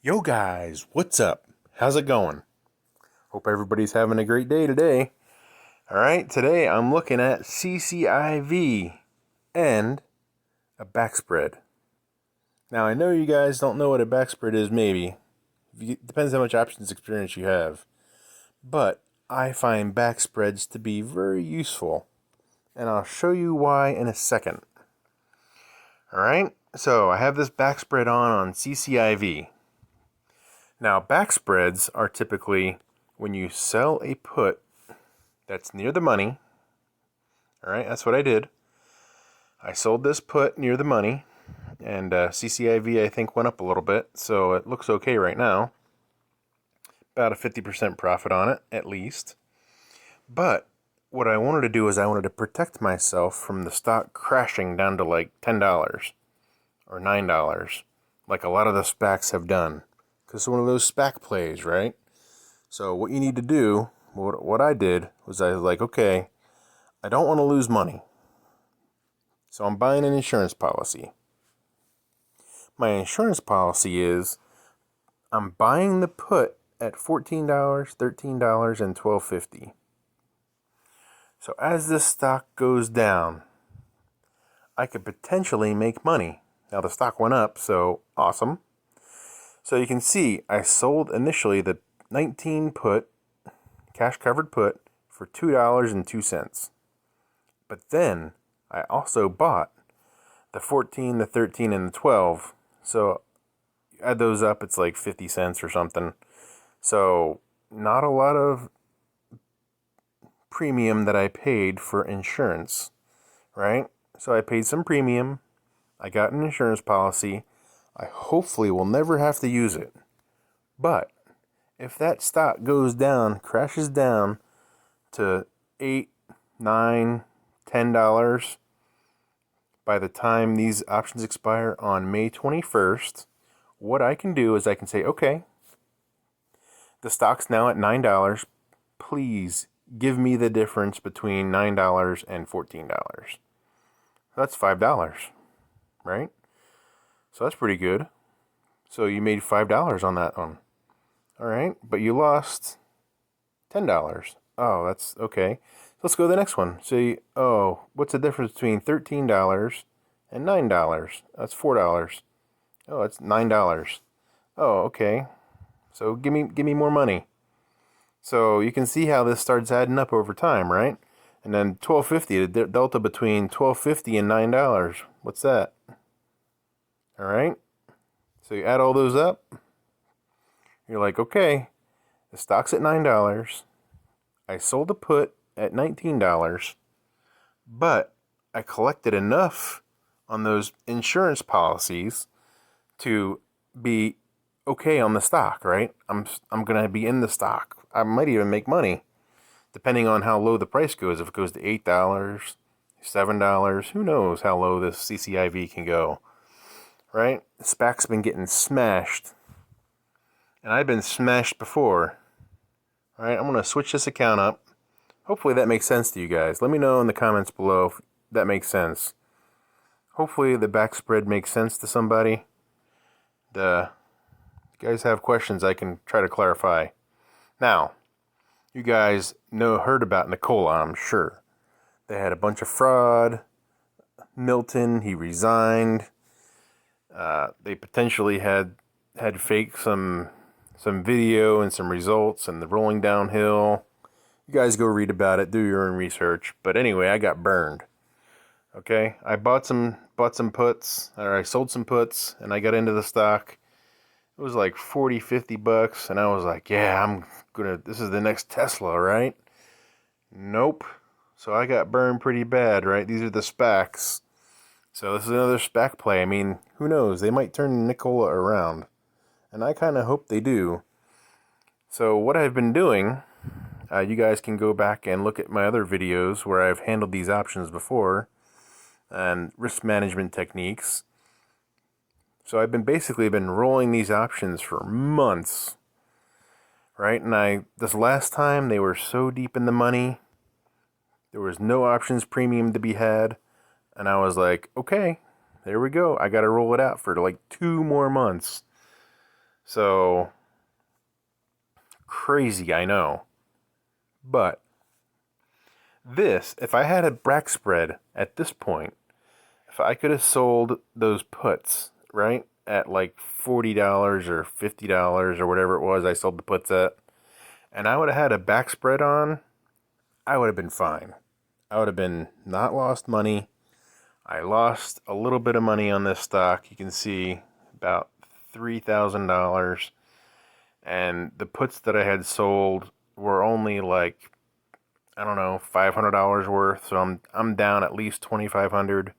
Yo guys, what's up? How's it going? Hope everybody's having a great day today. Alright, today I'm looking at CCIV and a backspread. Now I know you guys don't know what a backspread is, maybe. Depends how much options experience you have. But I find backspreads to be very useful. And I'll show you why in a second. Alright, so I have this backspread on CCIV. Now, backspreads are typically when you sell a put that's near the money. All right, that's what I did. I sold this put near the money, and CCIV I think went up a little bit, so it looks okay right now. About a 50% profit on it, at least. But what I wanted to do is I wanted to protect myself from the stock crashing down to like $10 or $9, like a lot of the SPACs have done. It's one of those SPAC plays, right? So what you need to do, what I did, was I was like, okay, I don't want to lose money. So I'm buying an insurance policy. My insurance policy is I'm buying the put at $14, $13, and $12.50. So as this stock goes down, I could potentially make money. Now the stock went up, so awesome. So you can see I sold initially the 19 put, cash covered put, for $2.02. But then I also bought the 14, the 13, and the 12. So you add those up, it's like 50 cents or something. So not a lot of premium that I paid for insurance, right? So I paid some premium. I got an insurance policy. I hopefully will never have to use it. But if that stock goes down, crashes down to $8, $9, $10 by the time these options expire on May 21st, what I can do is I can say, okay, the stock's now at $9. Please give me the difference between $9 and $14. That's $5, right? So that's pretty good. So you made $5 on that one. All right, but you lost $10. Oh, that's okay. Let's go to the next one. So, what's the difference between $13 and $9? That's $4. Oh, it's $9. Oh, okay. So give me more money. So you can see how this starts adding up over time, right? And then $12.50, the delta between $12.50 and $9. What's that? All right. So you add all those up. You're like, okay, the stock's at $9. I sold a put at $19, but I collected enough on those insurance policies to be okay on the stock, right? I'm going to be in the stock. I might even make money depending on how low the price goes. If it goes to $8, $7, who knows how low this CCIV can go. Right? SPAC's been getting smashed. And I've been smashed before. Alright, I'm going to switch this account up. Hopefully that makes sense to you guys. Let me know in the comments below if that makes sense. Hopefully the backspread makes sense to somebody. If you guys have questions, I can try to clarify. Now, you guys heard about Nicola, I'm sure. They had a bunch of fraud. Milton, he resigned. They potentially had faked some video and some results and the rolling downhill. You guys go read about it, do your own research. But anyway, I got burned. Okay, I bought some puts, or I sold some puts, and I got into the stock. It was like $40-$50, and I was like, yeah, this is the next Tesla, right? Nope. So I got burned pretty bad, right? These are the SPACs. So this is another SPAC play. I mean, who knows? They might turn Nicola around. And I kind of hope they do. So what I've been doing, you guys can go back and look at my other videos where I've handled these options before. And risk management techniques. So I've basically been rolling these options for months. Right? And this last time, they were so deep in the money. There was no options premium to be had. And I was like, okay, there we go. I got to roll it out for like 2 more months. So, crazy, I know. But, this, if I had a Backspread at this point, if I could have sold those puts, right, at like $40 or $50 or whatever it was I sold the puts at, and I would have had a Backspread on, I would have been fine. I would have been not lost money. I lost a little bit of money on this stock. You can see about $3,000. And the puts that I had sold were only like, I don't know, $500 worth. So I'm down at least $2,500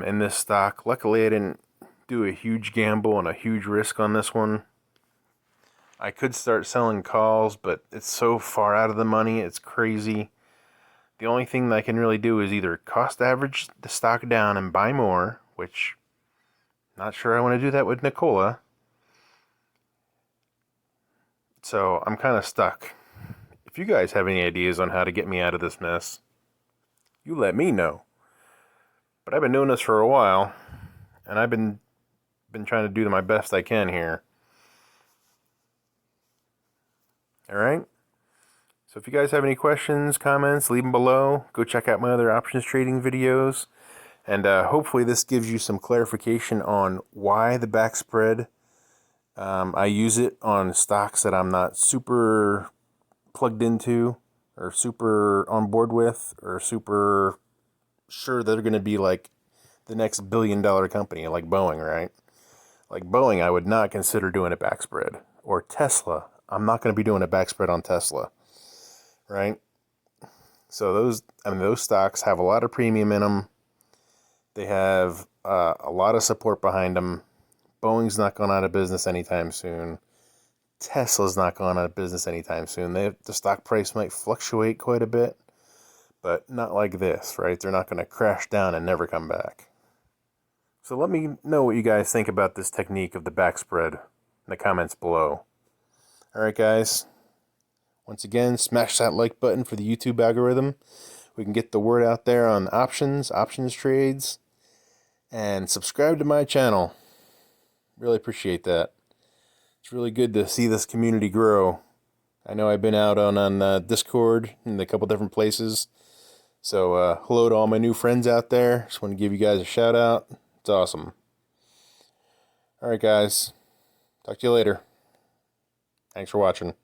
in this stock. Luckily, I didn't do a huge gamble and a huge risk on this one. I could start selling calls, but it's so far out of the money, it's crazy. The only thing that I can really do is either cost average the stock down and buy more, which not sure I want to do that with Nikola. So I'm kind of stuck. If you guys have any ideas on how to get me out of this mess, you let me know. But I've been doing this for a while, and I've been trying to do my best I can here. Alright? So if you guys have any questions, comments, leave them below. Go check out my other options trading videos. And hopefully this gives you some clarification on why the Backspread. I use it on stocks that I'm not super plugged into, or super on board with, or super sure they're going to be like the next billion-dollar company, like Boeing, right? Like Boeing, I would not consider doing a Backspread. Or Tesla, I'm not going to be doing a Backspread on Tesla, right? So those stocks have a lot of premium in them. They have a lot of support behind them. Boeing's not going out of business anytime soon. Tesla's not going out of business anytime soon. The stock price might fluctuate quite a bit, but not like this, right? They're not going to crash down and never come back. So let me know what you guys think about this technique of the Backspread in the comments below. Alright guys, once again, smash that like button for the YouTube algorithm. We can get the word out there on options trades, and subscribe to my channel. Really appreciate that. It's really good to see this community grow. I know I've been out on Discord in a couple different places. So hello to all my new friends out there. Just want to give you guys a shout out. It's awesome. Alright guys, talk to you later. Thanks for watching.